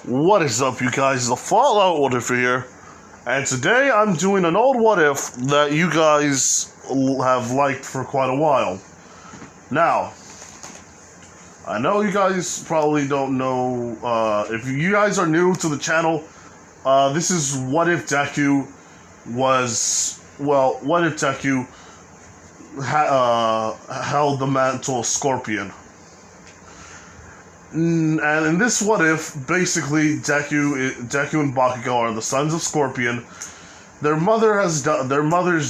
What is up, you guys? The Fallout What If here, and today I'm doing an old What If that you guys have liked for quite a while. Now, I know you guys probably don't know, if you guys are new to the channel, this is what if Deku what if Deku held the mantle of Scorpion. And in this what if, basically, Deku and Bakugo are the sons of Scorpion. Their mothers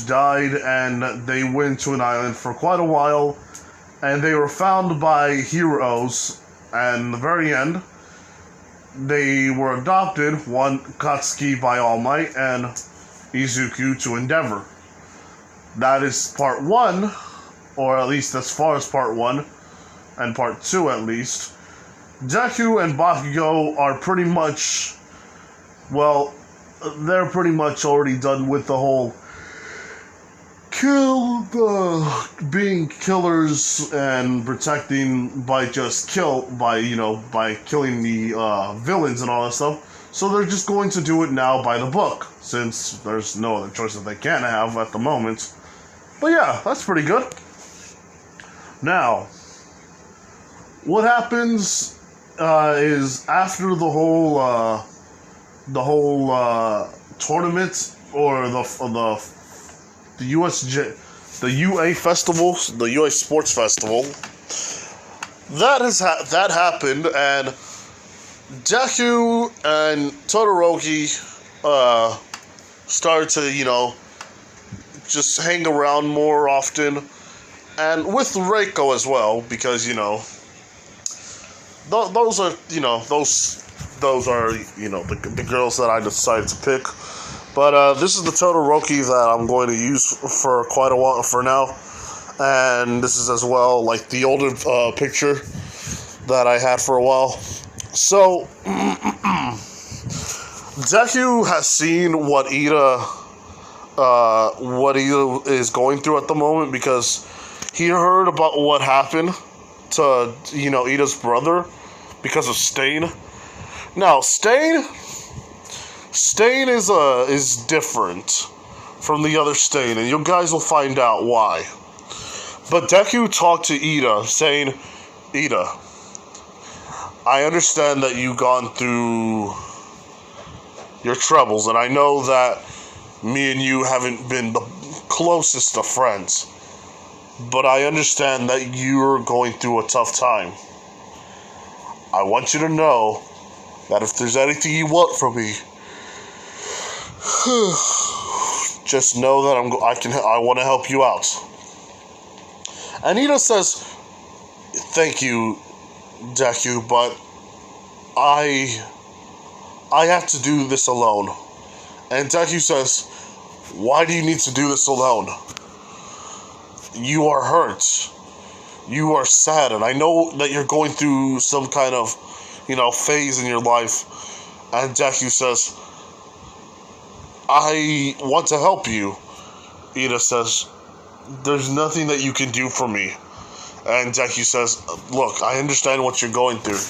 died, and they went to an island for quite a while, and they were found by heroes. And in the very end, they were adopted. One Katsuki by All Might, and Izuku to Endeavor. That is part one, or at least as far as part one, and part two at least. Deku and Bakugo are pretty much, they're pretty much already done with the whole being killers and protecting by killing the villains and all that stuff. So they're just going to do it now by the book, since there's no other choice that they can have at the moment. But yeah, that's pretty good. Now, what happens is after the whole tournament, or the UA festival, the UA Sports Festival, that happened, and Deku and Todoroki started to just hang around more often, and with Reiko as well, because those are the girls that I decided to pick. But this is the Todoroki that I'm going to use for quite a while for now, and this is as well like the older picture that I had for a while. So Deku has seen what Ida is going through at the moment, because he heard about what happened to Ida's brother because of Stain. Now Stain is different from the other Stain, and you guys will find out why. But Deku talked to Ida, saying, "Ida, I understand that you've gone through your troubles, and I know that me and you haven't been the closest of friends. But I understand that you're going through a tough time. I want you to know that if there's anything you want from me, just know that I want to help you out." And Ida says, "Thank you, Deku, but I have to do this alone." And Deku says, "Why do you need to do this alone? You are hurt. You are sad, and I know that you're going through some kind of, phase in your life." And Deku says, "I want to help you." Ida says, "There's nothing that you can do for me." And Deku says, "Look, I understand what you're going through."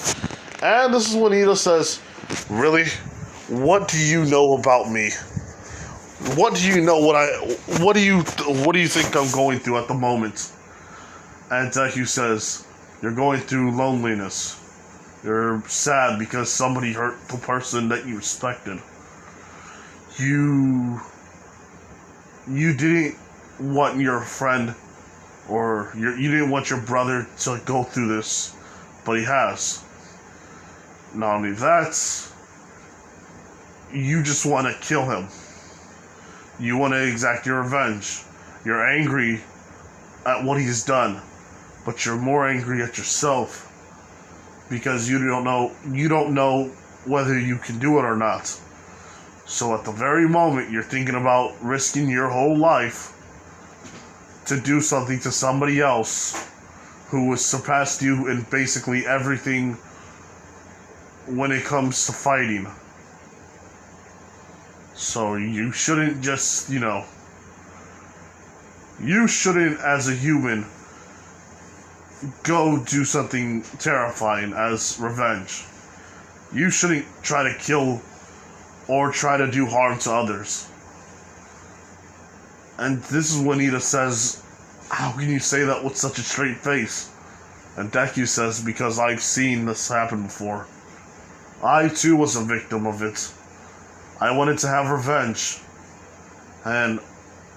And this is when Ida says, "Really? What do you know about me? What do you know what do you think I'm going through at the moment?" And Deku says, "You're going through loneliness. You're sad because somebody hurt the person that you respected. You didn't want your friend, or you didn't want your brother to go through this, but he has. Not only that, you just want to kill him. You want to exact your revenge. You're angry at what he's done, but you're more angry at yourself because you don't know whether you can do it or not. So at the very moment you're thinking about risking your whole life to do something to somebody else who has surpassed you in basically everything when it comes to fighting. So you shouldn't just, you shouldn't, as a human, go do something terrifying as revenge. You shouldn't try to kill or try to do harm to others. And this is when Ida says, how can you say that with such a straight face? And Deku says, because I've seen this happen before. I too was a victim of it. I wanted to have revenge. And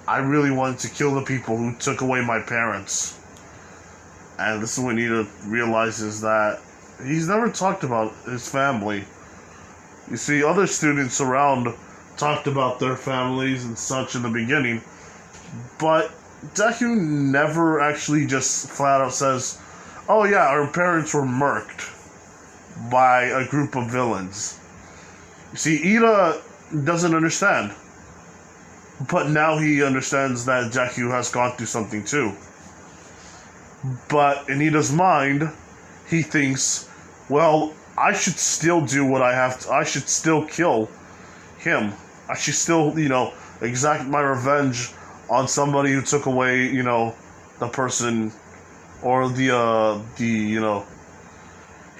I really wanted to kill the people who took away my parents. And this is when Ida realizes that he's never talked about his family. You see, other students around talked about their families and such in the beginning, but Deku never actually just flat out says, oh yeah, our parents were murked by a group of villains. You see, Ida doesn't understand, but now he understands that Deku has gone through something too. But in Ida's mind, he thinks, well, I should still do what I have to. I should still kill him. I should still, exact my revenge on somebody who took away, the person, or he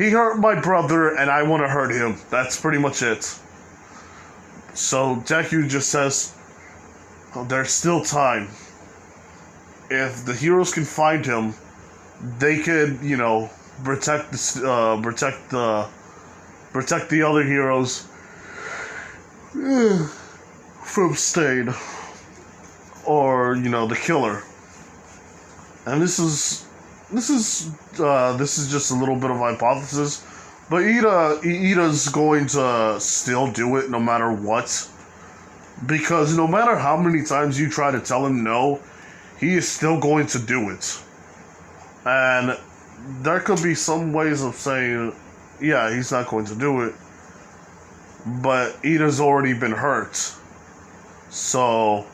hurt my brother and I want to hurt him. That's pretty much it. So Deku just says, oh, there's still time. If the heroes can find him, they could, protect the other heroes from Stain, or the killer. And this is just a little bit of hypothesis, but Ida's going to still do it no matter what, because no matter how many times you try to tell him no, he is still going to do it. And there could be some ways of saying, yeah, he's not going to do it, but Ida's already been hurt, so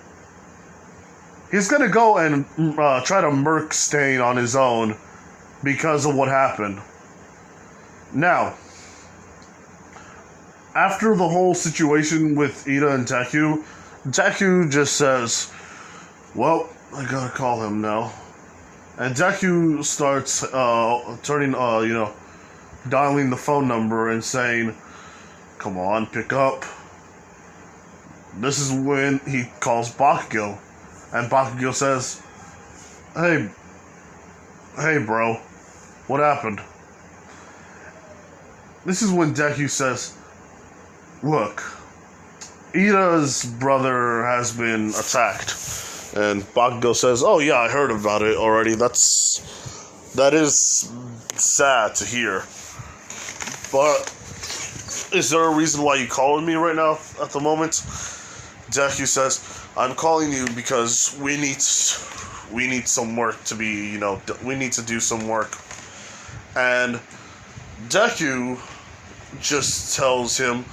he's gonna go and try to murk Stain on his own because of what happened. Now, after the whole situation with Ida and Deku just says, well, I gotta call him now. And Deku starts dialing the phone number and saying, come on, pick up. This is when he calls Bakugo. And Bakugo says, hey bro, what happened? This is when Deku says, look, Ida's brother has been attacked. And Bakugo says, oh yeah, I heard about it already. That is sad to hear. But is there a reason why you're calling me right now at the moment? Deku says, I'm calling you because we need some work to be, we need to do some work. And Deku just tells him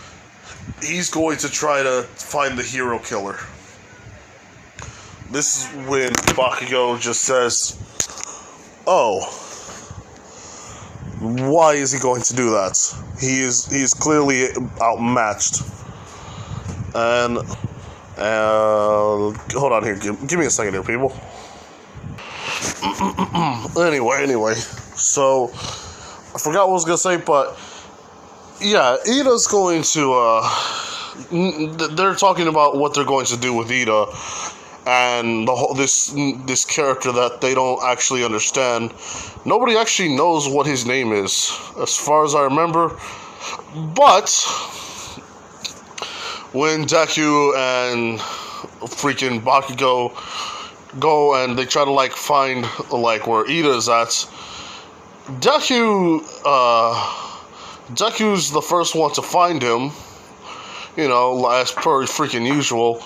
he's going to try to find the hero killer. This is when Bakugo just says, oh, why is he going to do that? He is clearly outmatched. And, hold on here, give me a second here, people. Anyway, so, I forgot what I was going to say, but, yeah, Ida's going to, they're talking about what they're going to do with Ida, and the whole this character that they don't actually understand. Nobody actually knows what his name is, as far as I remember. But when Deku and freaking Bakugo go and they try to find where Ida is at, Deku's the first one to find him. As per freaking usual.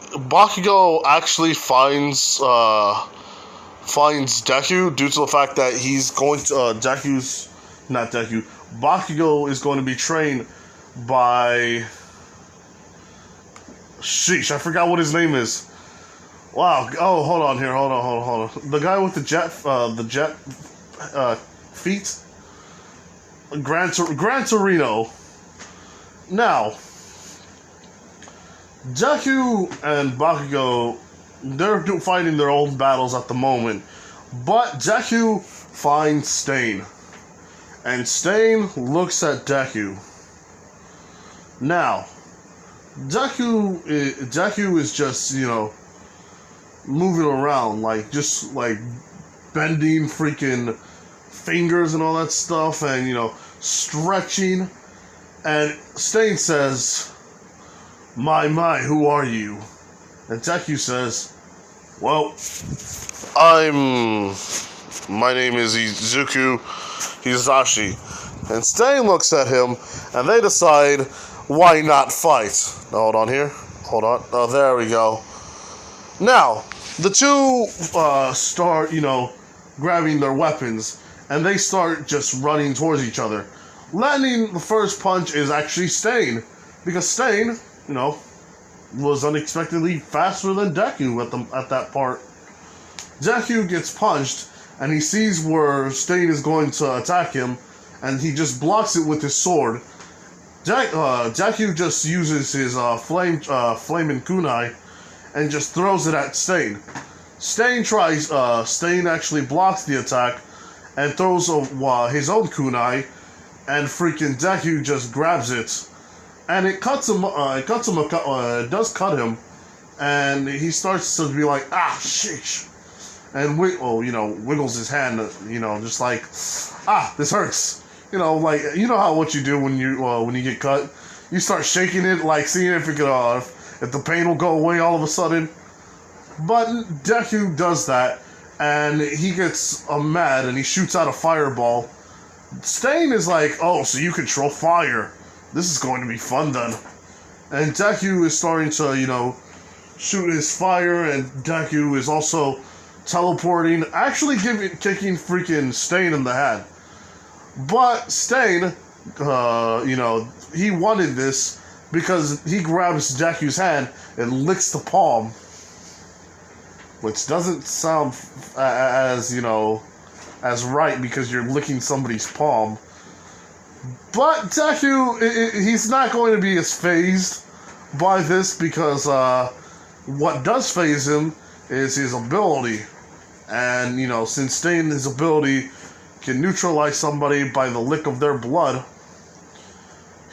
Bakugo actually finds Deku due to the fact that he's going to Bakugo is going to be trained by sheesh, I forgot what his name is. Wow. Oh, hold on. The guy with the jet feet, Gran Torino. Now, Deku and Bakugo, they're fighting their own battles at the moment, but Deku finds Stain, And Stain looks at Deku. Now, Deku is just, moving around, just bending freaking fingers and all that stuff, and, stretching. And Stain says, my, who are you? And Deku says, well, my name is Izuku Hisashi. And Stain looks at him, and they decide, why not fight? Now, hold on here. Hold on. Oh, there we go. Now, the two start, grabbing their weapons, and they start just running towards each other. Landing the first punch is actually Stain, because Stain, was unexpectedly faster than Deku at that part. Deku gets punched, and he sees where Stain is going to attack him, and he just blocks it with his sword. Deku just uses his flaming kunai and just throws it at Stain. Stain actually blocks the attack and throws his own kunai, and freaking Deku just grabs it, and it does cut him, and he starts to be like, sheesh, and wiggles his hand, just like, this hurts. What you do when you get cut, you start shaking it, seeing if if the pain will go away all of a sudden. But Deku does that, and he gets mad, and he shoots out a fireball. Stain is like, oh, so you control fire. This is going to be fun then. And Deku is starting to, shoot his fire, and Deku is also teleporting, actually kicking freaking Stain in the head. But Stain, he wanted this because he grabs Deku's hand and licks the palm, which doesn't sound as right because you're licking somebody's palm. But Deku, he's not going to be as fazed by this because what does faze him is his ability. And, since Stain, his ability can neutralize somebody by the lick of their blood,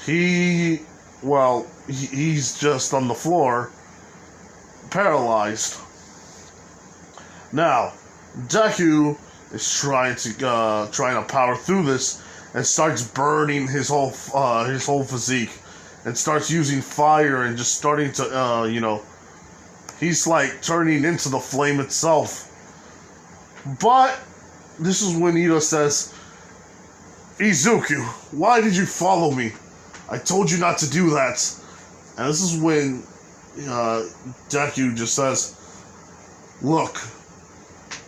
he's just on the floor, paralyzed. Now, Deku is trying to power through this and starts burning his whole physique, and starts using fire and just starting to he's turning into the flame itself. But this is when Ito says, Izuku, why did you follow me? I told you not to do that. And this is when Deku just says, look,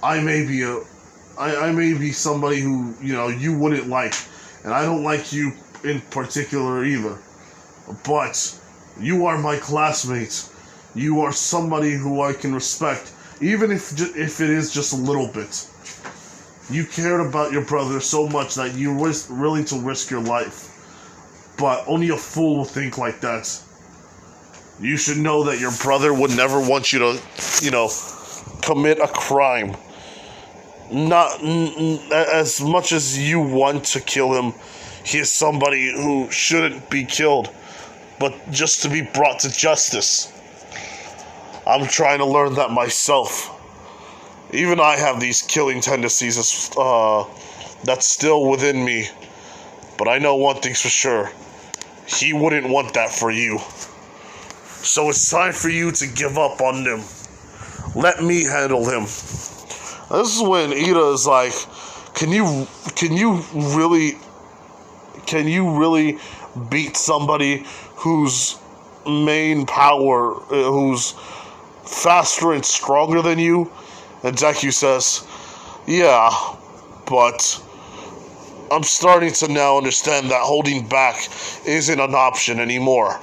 I may be somebody who, you wouldn't like, and I don't like you in particular either. But you are my classmate. You are somebody who I can respect, even if it is just a little bit. You cared about your brother so much that you were willing to risk your life. But only a fool would think like that. You should know that your brother would never want you to, commit a crime. Not as much as you want to kill him, he is somebody who shouldn't be killed, but just to be brought to justice. I'm trying to learn that myself. Even I have these killing tendencies that's still within me. But I know one thing's for sure. He wouldn't want that for you. So it's time for you to give up on him. Let me handle him. This is when Ida is like, can you really beat somebody whose main power, who's faster and stronger than you? And Deku says, yeah, but I'm starting to now understand that holding back isn't an option anymore.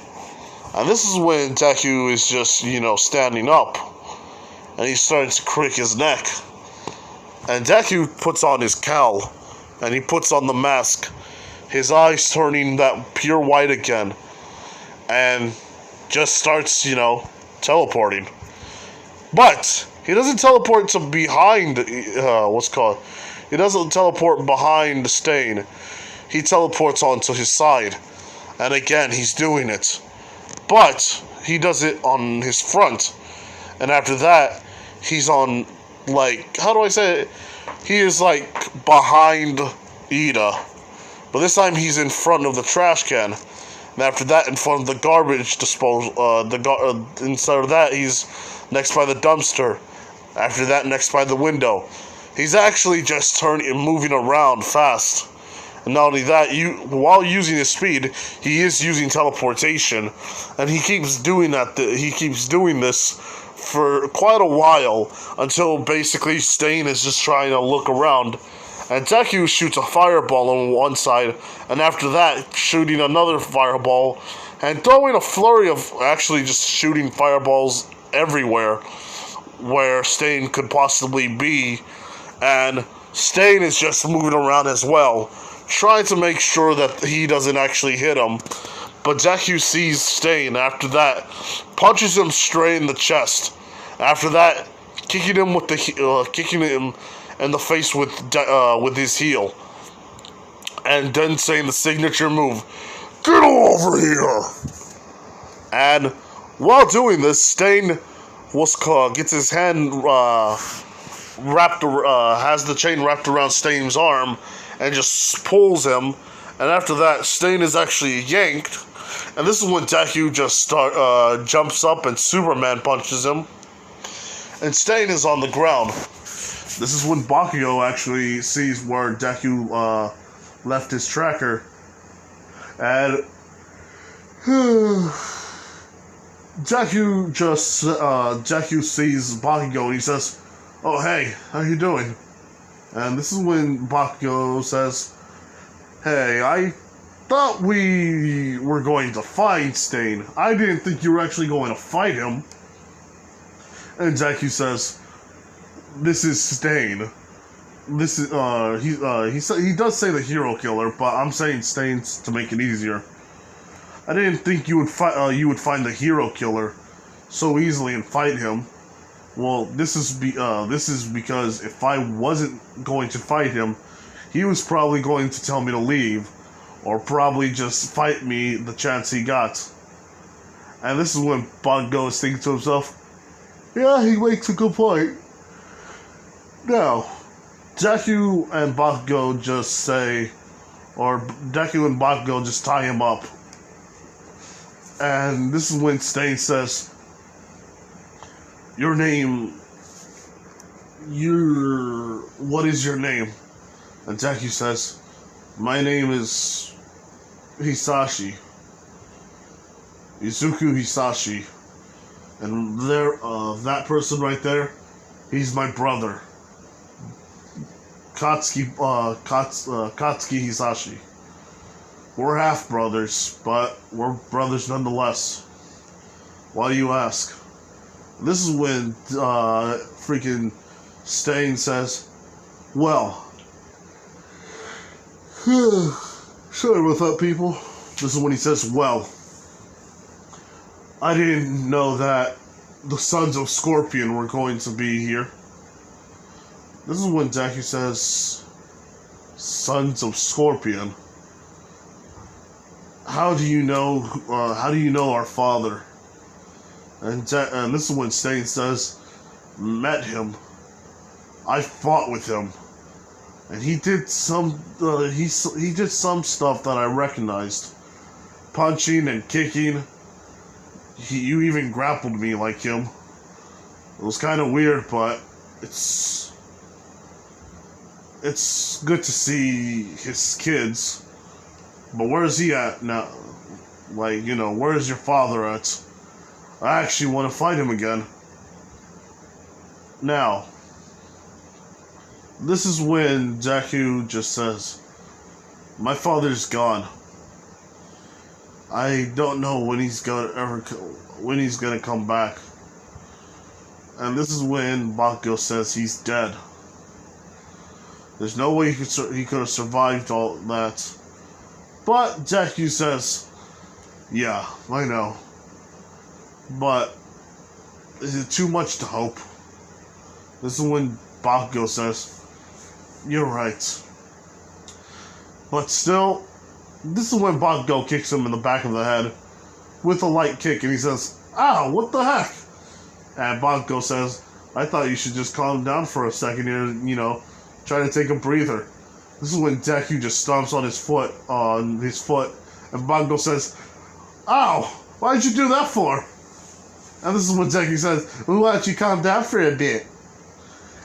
And this is when Deku is just, standing up, and he's starting to crick his neck. And Deku puts on his cowl, and he puts on the mask, his eyes turning that pure white again, and just starts, teleporting. But he doesn't teleport to behind, he doesn't teleport behind the Stain. he teleports onto his side. And again, he's doing it. But he does it on his front. And after that, he's on, like, how do I say it? He is, like, behind Ida. But this time he's in front of the trash can. And after that, in front of the garbage disposal, instead of that, he's next by the dumpster. After that, next by the window. He's actually just moving around fast. And not only that, while using his speed, he is using teleportation. And he keeps doing that. He keeps doing this for quite a while until basically Stain is just trying to look around. And Deku shoots a fireball on one side, and after that, shooting another fireball, and throwing a flurry of actually just shooting fireballs everywhere where Stain could possibly be. And Stain is just moving around as well, trying to make sure that he doesn't actually hit him. But Deku sees Stain. After that, punches him straight in the chest. After that, kicking him in the face with his heel, and then saying the signature move, "Get over here!" And while doing this, Stain gets his hand has the chain wrapped around Stain's arm, and just pulls him. And after that, Stain is actually yanked, and this is when Deku just jumps up and Superman punches him, and Stain is on the ground. This is when Bakugo actually sees where Deku left his tracker, and Deku sees Bakugo and he says, "Oh hey, how you doing?" And this is when Bakugo says, "Hey, I thought we were going to fight Stain. I didn't think you were actually going to fight him." And Deku says, "This is Stain. This is he does say the hero killer, but I'm saying Stain's to make it easier. I didn't think you would find the hero killer so easily and fight him. Well, this is because if I wasn't going to fight him, he was probably going to tell me to leave, or probably just fight me the chance he got." And this is when Bakugo is thinking to himself, "Yeah, he makes a good point." Now, Deku and Bakugo just tie him up. And this is when Stain says, what is your name?" And Deku says, "My name is Hisashi. Izuku Hisashi. And that person right there, he's my brother. Katsuki Hisashi. We're half brothers, but we're brothers nonetheless. Why do you ask?" This is when freaking Stain says, "Well, sorry about that, people." This is when he says, "Well, I didn't know that the Sons of Scorpion were going to be here." This is when Deku says, "Sons of Scorpion? How do you know our father?" And this is when Stain says, "Met him. I fought with him, and he did some stuff that I recognized, punching and kicking. You even grappled me like him. It was kind of weird, but it's good to see his kids. But where is he at now? Like, where is your father at? I actually want to fight him again." Now, this is when Deku just says, "My father's gone. I don't know when he's gonna come back." And this is when Bakugo says he's dead. There's no way he could have survived all that. But Deku says, "Yeah, I know. But is it too much to hope?" This is when Bakugo says, "You're right. But still, this is when Bakugo kicks him in the back of the head with a light kick, and he says, "Ow, what the heck?" And Bakugo says, "I thought you should just calm down for a second here, try to take a breather." This is when Deku just stomps on his foot, and Bakugo says, "Ow, why did you do that for?" And this is when Deku says, "Well, why don't you calm down for a bit?"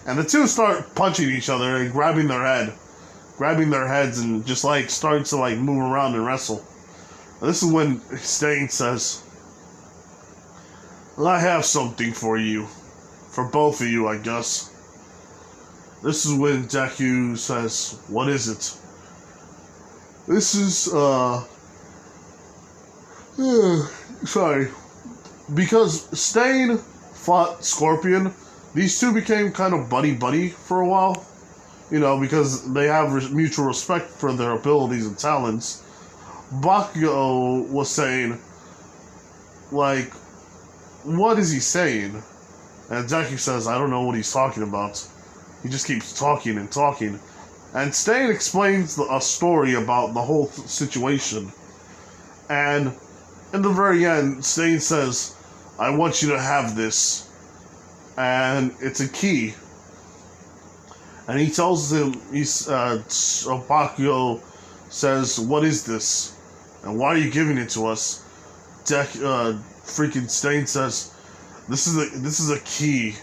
And the two start punching each other and grabbing their heads and just starting to move around and wrestle. And this is when Stain says, "Well, I have something for you. For both of you, I guess." This is when Deku says, "What is it?" This is, sorry. Because Stain fought Scorpion, these two became kind of buddy-buddy for a while. Because they have mutual respect for their abilities and talents. Bakugo was saying, what is he saying? And Deku says, "I don't know what he's talking about. He just keeps talking and talking." And Stain explains a story about the whole situation. And in the very end, Stain says, "I want you to have this. And it's a key." And he tells him, Bakugo says, "What is this? And why are you giving it to us?" Freaking Stain says, This is a key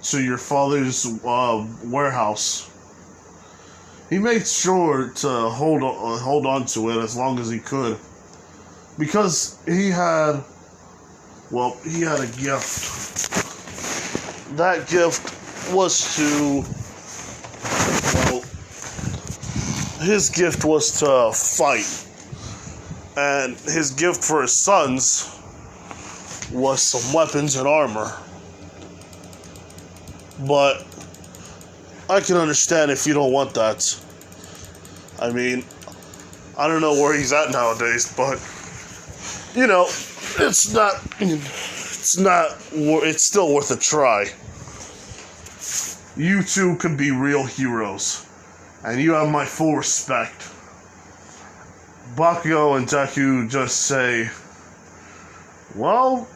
to your father's warehouse." He made sure to hold on to it as long as he could, because he had a gift. That gift was his gift was to fight, and his gift for his sons was some weapons and armor. But I can understand if you don't want that. I mean, I don't know where he's at nowadays, but it's still worth a try. You two could be real heroes, and you have my full respect. Bakugo and Deku just say, "Well,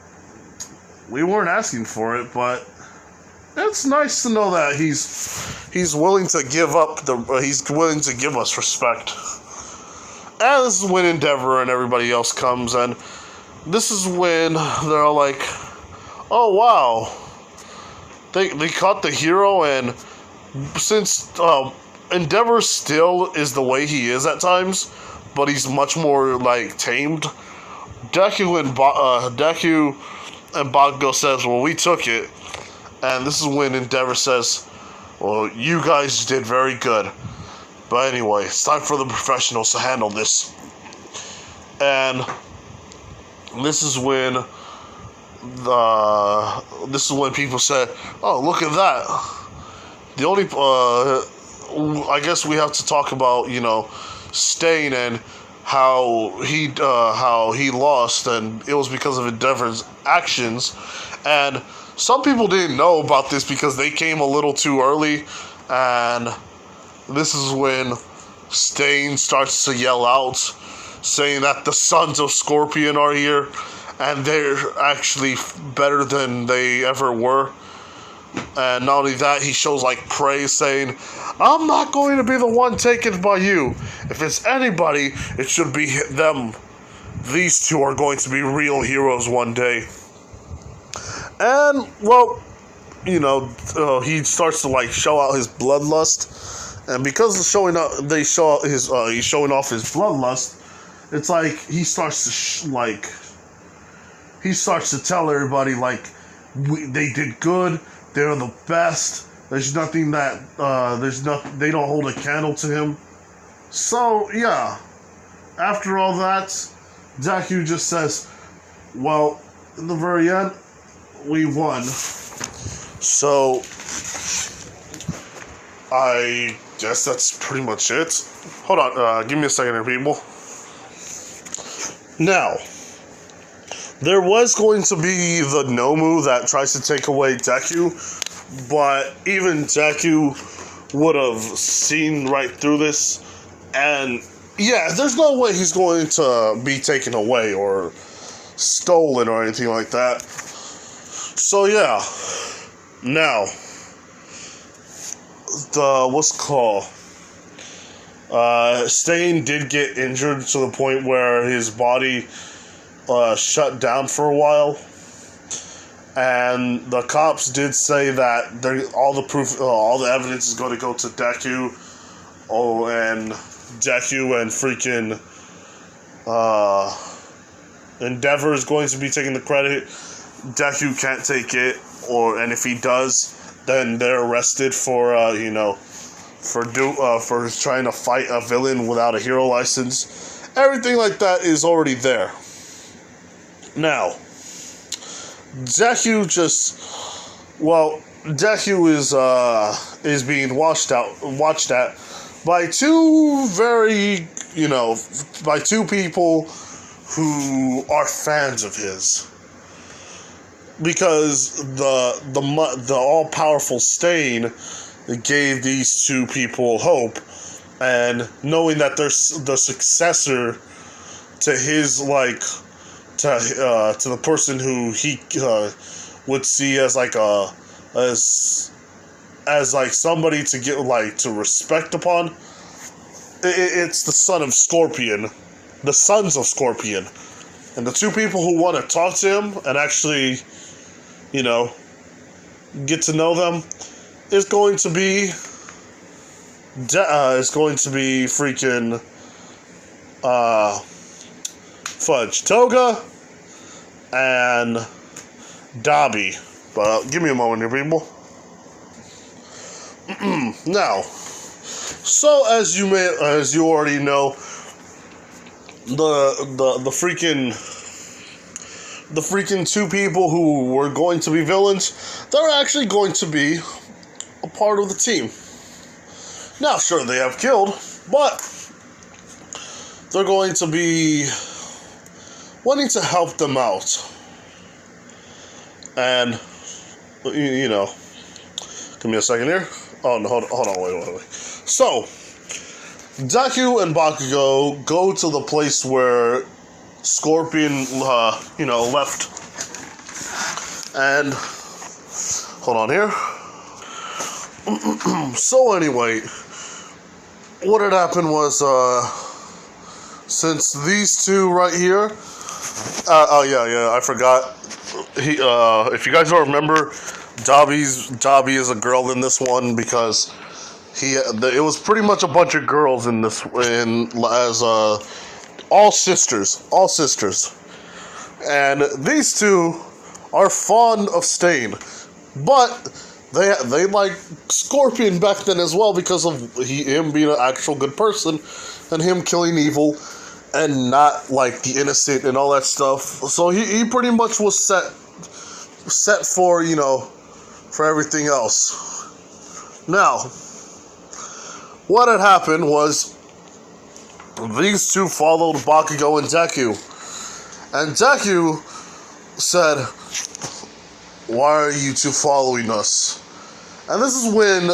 we weren't asking for it, but it's nice to know that he's willing to give us respect." And this is when Endeavor and everybody else comes, and this is when they're all like, "Oh wow, they caught the hero." And since Endeavor still is the way he is at times, but he's much more tamed, Deku and Bakugo says, "Well, we took it." And this is when Endeavor says, "Well, you guys did very good. But anyway, it's time for the professionals to handle this." And this is when people said, "Oh, look at that." The only I guess we have to talk about Stain and how he lost, and it was because of Endeavor's actions. And some people didn't know about this because they came a little too early, and this is when Stain starts to yell out, saying that the sons of Scorpion are here, and they're actually better than they ever were. And not only that, he shows praise, saying, "I'm not going to be the one taken by you. If it's anybody, it should be them. These two are going to be real heroes one day." And he starts to show out his bloodlust, and because of he's showing off his bloodlust. It's he starts to tell everybody they did good. They're the best. There's nothing that they don't hold a candle to him. So yeah, after all that, Deku just says, "Well, in the very end, we won. So I guess that's pretty much it." Hold on, give me a second here, people. Now, there was going to be the Nomu that tries to take away Deku, but even Deku would have seen right through this And yeah, there's no way he's going to be taken away or stolen or anything like that. So yeah, now Stain did get injured to the point where his body shut down for a while, and the cops did say that all the evidence is going to go to Deku. And Deku and freaking Endeavor is going to be taking the credit. Deku can't take it, and if he does, then they're arrested for for trying to fight a villain without a hero license. Everything like that is already there. Now, Deku is being watched at by two people who are fans of his, because the all-powerful Stain gave these two people hope, and knowing that they're the successor to his to the person who he would see as somebody to get to respect upon. It's the sons of Scorpion, and the two people who want to talk to him and actually, get to know them is going to be freaking Fudge Toga and Dabi. But give me a moment here, people. Now, so as you already know, the freaking two people who were going to be villains, they're actually going to be a part of the team. Now, sure, they have killed, but they're going to be wanting to help them out. And, give me a second here. Oh, no, hold on, wait. So, Deku and Bakugo go to the place where Scorpion, left. And, hold on here. So anyway, what had happened was, since these two right here, I forgot. If you guys don't remember, Dabi is a girl in this one, because it was pretty much a bunch of girls in this, all sisters, and these two are fond of Stain, but they like Scorpion back then as well, because of him being an actual good person and him killing evil and not like the innocent and all that stuff. So he pretty much was set for for everything else. Now, what had happened was these two followed Bakugo and Deku. And Deku said, "Why are you two following us?" And this is when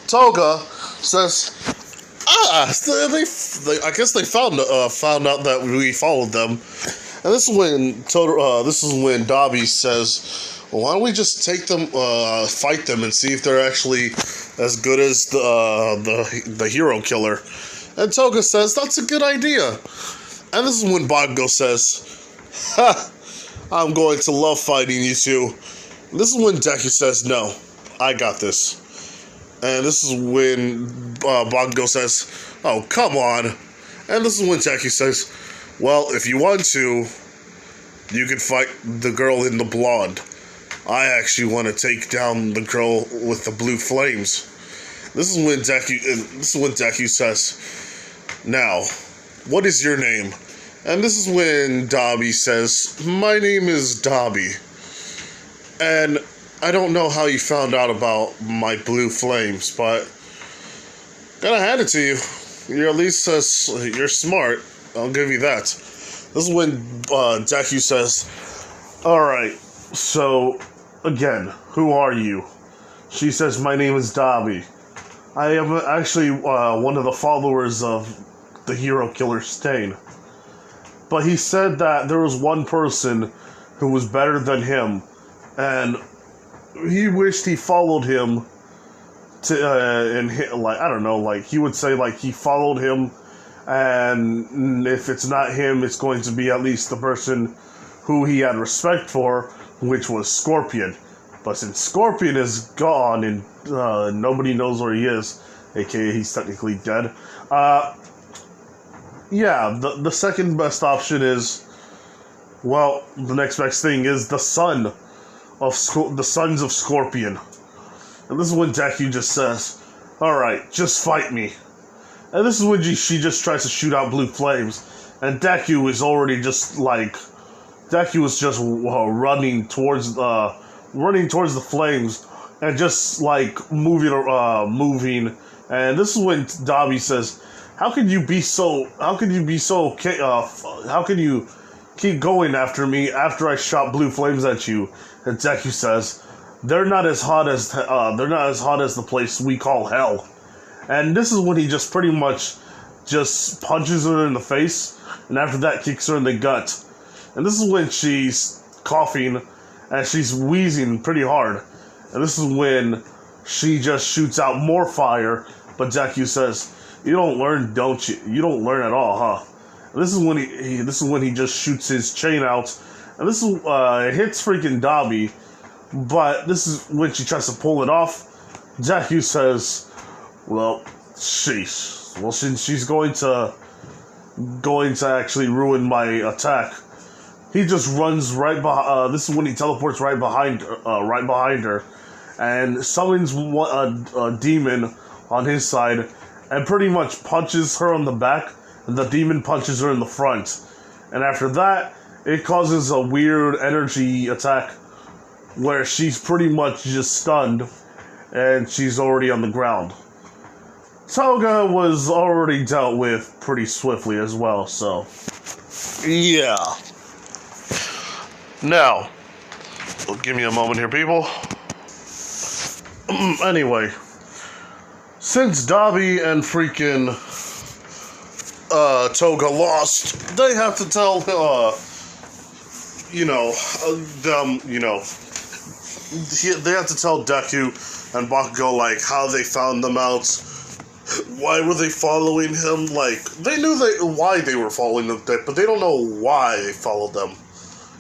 Toga says, I guess they found out that we followed them. And this is when Dabi says, well, "Why don't we just take them, fight them, and see if they're actually as good as the hero killer?" And Toga says, "That's a good idea." And this is when Bakugo says, "Ha! I'm going to love fighting you two." And this is when Deku says, "No, I got this." And this is when Bakugo says, "Oh, come on." And this is when Deku says, "Well, if you want to, you can fight the girl in the blonde. I actually want to take down the girl with the blue flames." This is when Deku says, "Now, what is your name?" And this is when Dabi says, "My name is Dabi. And I don't know how you found out about my blue flames, but gotta hand it to you. You're at least you're smart. I'll give you that." This is when Deku says, "Alright, so, again, who are you?" She says, "My name is Dabi. I am actually one of the followers of the hero killer stain. But he said that there was one person who was better than him, and he wished he followed him to, and like, I don't know, like, he would say, like, he followed him, and if it's not him, it's going to be at least the person who he had respect for, which was Scorpion. But since Scorpion is gone and nobody knows where he is, aka he's technically dead, yeah, the second best option is, well, the next best thing is the son of the Sons of Scorpion. And this is when Deku just says, "Alright, just fight me." And this is when she just tries to shoot out blue flames, and Deku is already just like, Deku is just running towards the flames, and just like moving. And this is when Dabi says, how can you keep going after me after I shot blue flames at you?" And Deku says, they're not as hot as the place we call hell. And this is when he just pretty much just punches her in the face, and after that kicks her in the gut. And this is when she's coughing and she's wheezing pretty hard. And this is when she just shoots out more fire, but Deku says, "You don't learn, don't you? You don't learn at all, huh?" And this is when he just shoots his chain out, and this is it hits freaking Dabi, but this is when she tries to pull it off. Deku says, "Well, sheesh. Well, since she's going to actually ruin my attack," he just runs right behind. This is when he teleports right behind her, and summons a demon on his side, and pretty much punches her on the back, and the demon punches her in the front. And after that, it causes a weird energy attack where she's pretty much just stunned, and she's already on the ground. Toga was already dealt with pretty swiftly as well, so yeah. Now, give me a moment here, people. Anyway, since Dabi and freaking Toga lost, they have to tell they have to tell Deku and Bakugo like how they found them out. Why were they following him? Like, they knew why they were following them, but they don't know why they followed them.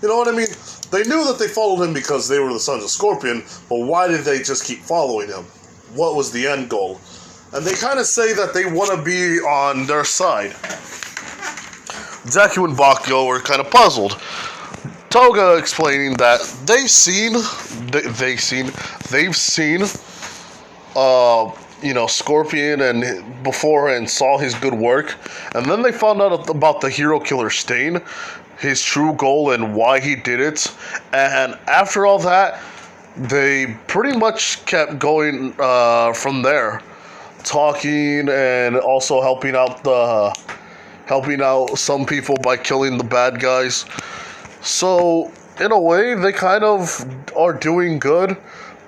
You know what I mean? They knew that they followed him because they were the Sons of Scorpion, but why did they just keep following him? What was the end goal? And they kind of say that they want to be on their side. Deku and Bakugo were kind of puzzled. Toga explaining that they've seen Scorpion and before and saw his good work, and then they found out about the hero killer stain, his true goal and why he did it, and after all that, they pretty much kept going from there, talking and also helping out some people by killing the bad guys. So in a way, they kind of are doing good,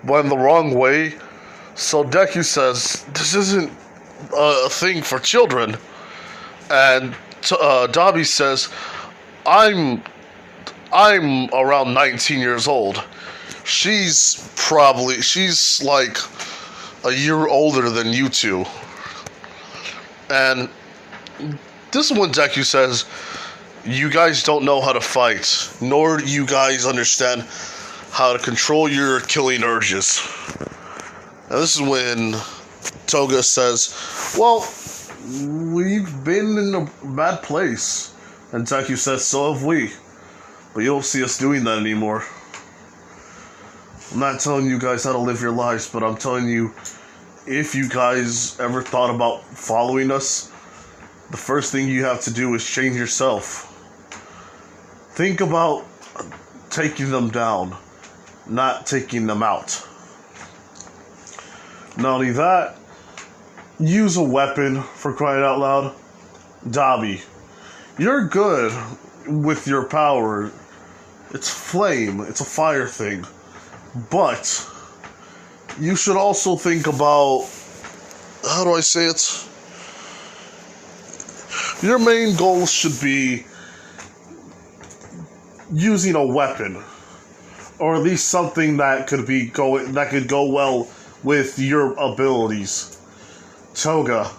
but in the wrong way. So Deku says, this isn't a thing for children. And Dabi says, I'm around 19 years old. She's like a year older than you two. And this is when Deku says, you guys don't know how to fight, nor do you guys understand how to control your killing urges. And this is when Toga says, well, we've been in a bad place. And Deku says, so have we. But you don't see us doing that anymore. I'm not telling you guys how to live your lives, but I'm telling you, if you guys ever thought about following us, the first thing you have to do is change yourself. Think about taking them down, not taking them out. Not only that, use a weapon, for crying out loud. Dabi, you're good with your power. It's flame, it's a fire thing. But you should also think about, how do I say it? Your main goal should be using a weapon, or at least something that could go well with your abilities. Toga,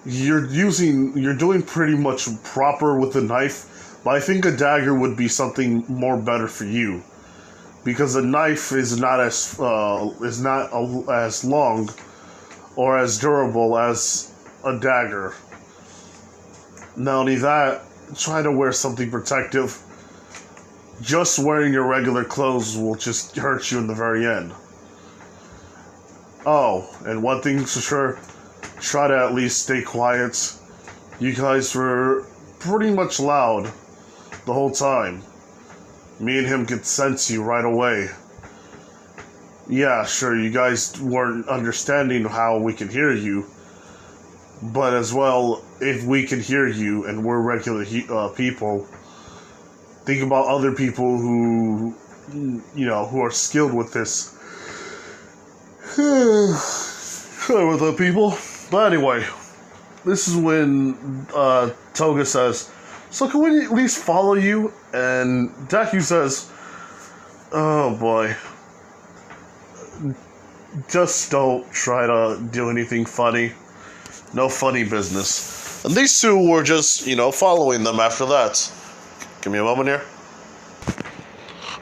you're doing pretty much proper with the knife, but I think a dagger would be something more better for you, because a knife is not as long or as durable as a dagger. Not only that, try to wear something protective. Just wearing your regular clothes will just hurt you in the very end. Oh, and one thing for sure, try to at least stay quiet. You guys were pretty much loud the whole time. Me and him could sense you right away. Yeah, sure, you guys weren't understanding how we could hear you. But as well, if we can hear you and we're regular people, think about other people who, who are skilled with this. With the people. But anyway, this is when Toga says, so can we at least follow you? And Deku says, oh boy, just don't try to do anything funny. No funny business. And these two were just, following them after that. Give me a moment here.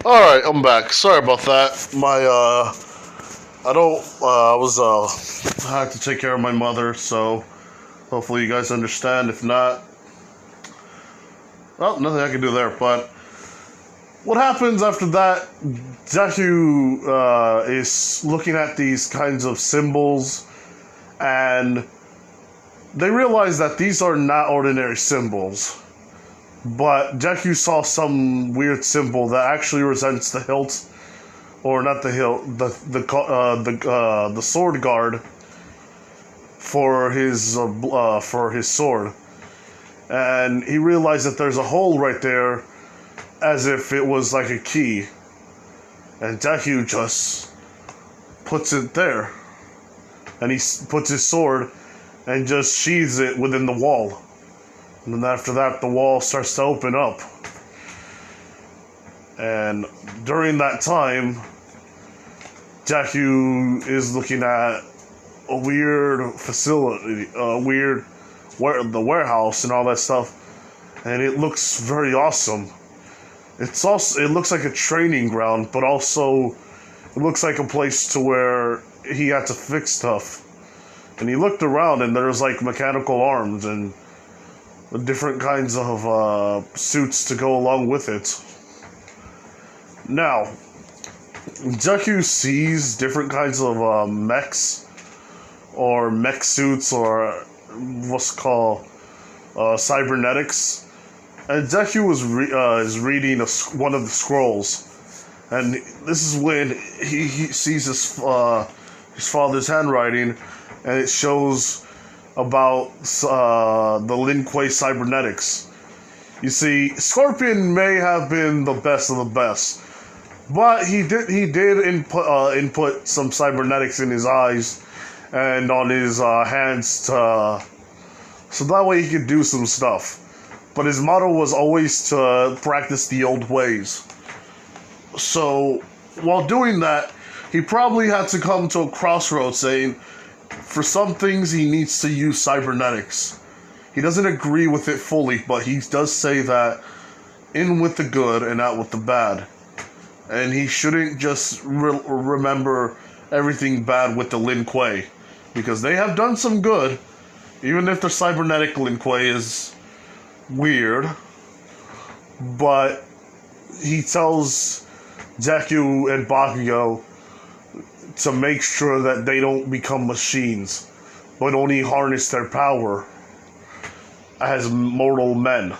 Alright, I'm back. Sorry about that. I had to take care of my mother, so hopefully you guys understand. If not, well, nothing I can do there. But what happens after that, Deku is looking at these kinds of symbols, and they realize that these are not ordinary symbols. But Deku saw some weird symbol that actually represents the hilt, or not the hilt, the sword guard for his sword, and he realized that there's a hole right there, as if it was like a key, and Deku just puts it there, and he puts his sword and just sheathes it within the wall. And then after that, the wall starts to open up. And during that time, Deku is looking at a weird facility, the warehouse and all that stuff. And it looks very awesome. It looks like a training ground, but also it looks like a place to where he had to fix stuff. And he looked around, and there was like mechanical arms and different kinds of suits to go along with it. Now, Deku sees different kinds of mechs, or mech suits, or what's called cybernetics. And Deku is reading one of the scrolls, and this is when he sees his father's handwriting, and it shows about the Lin Kuei cybernetics. You see, Scorpion may have been the best of the best, but he did input some cybernetics in his eyes and on his hands, so that way he could do some stuff. But his motto was always to practice the old ways. So while doing that, he probably had to come to a crossroads, saying, for some things, he needs to use cybernetics. He doesn't agree with it fully, but he does say that in with the good and out with the bad. And he shouldn't just remember everything bad with the Lin Kuei, because they have done some good, even if the cybernetic Lin Kuei is weird. But he tells Deku and Bakugo to make sure that they don't become machines, but only harness their power as mortal men,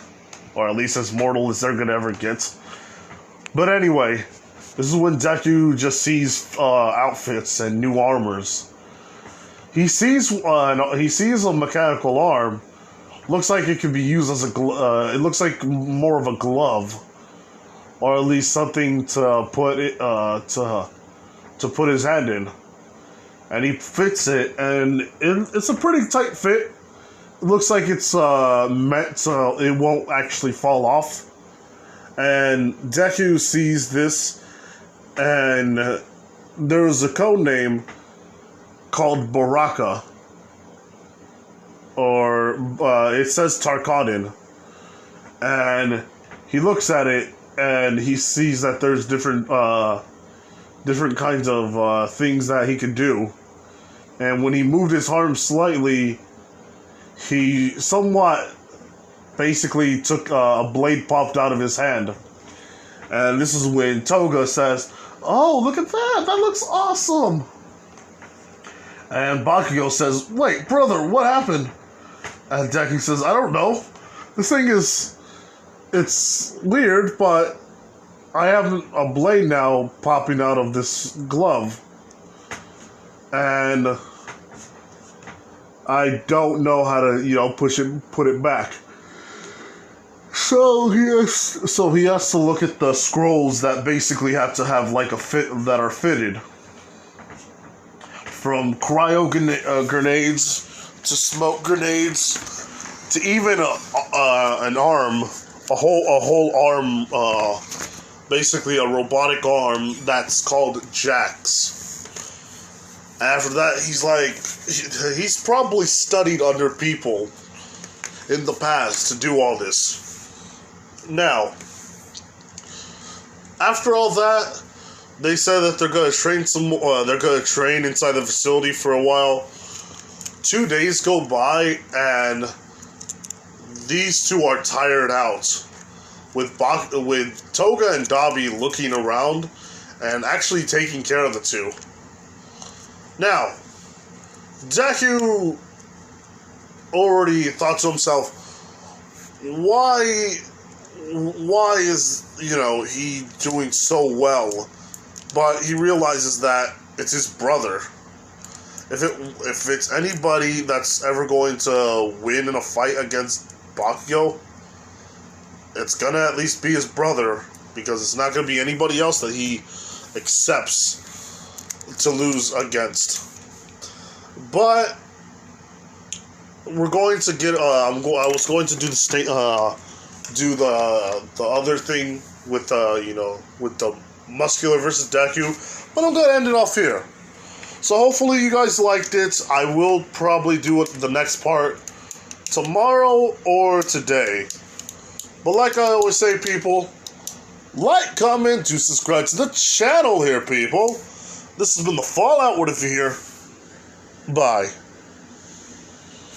or at least as mortal as they're gonna ever get. But anyway, this is when Deku just sees outfits and new armors. He sees a mechanical arm. Looks like it could be used as it looks like more of a glove, or at least something to put it to put his hand in. And he fits it, and it's a pretty tight fit. looks like it's meant to, it won't actually fall off. And Deku sees this, and there's a code name called Baraka, or it says Tarkadin, and he looks at it and he sees that there's different kinds of things that he can do, and when he moved his arm slightly, he somewhat basically took a blade popped out of his hand, and this is when Toga says, "Oh, look at that! That looks awesome!" And Bakugo says, "Wait, brother, what happened?" And Deku says, "I don't know. This thing it's weird, but I have a blade now popping out of this glove. And I don't know how to, put it back." So he has to look at the scrolls that basically have to have like a fit that are fitted. From cryo grenades to smoke grenades to even an arm, a whole arm, basically a robotic arm that's called Jax. After that, he's probably studied under people in the past to do all this. Now, after all that, they said that they're gonna train they're gonna train inside the facility for a while. 2 days go by, and these two are tired out, with Toga and Dabi looking around and actually taking care of the two. Now, Deku already thought to himself, why is, he doing so well? But he realizes that it's his brother. If it's anybody that's ever going to win in a fight against Bakugo, it's gonna at least be his brother, because it's not gonna be anybody else that he accepts to lose against. But we're going to get. I was going to do the other thing with with the muscular versus Deku, but I'm gonna end it off here. So hopefully you guys liked it. I will probably do the next part tomorrow or today. But like I always say, people, like, comment, to subscribe to the channel here, people. This has been the Fallout. What if you're here? Bye.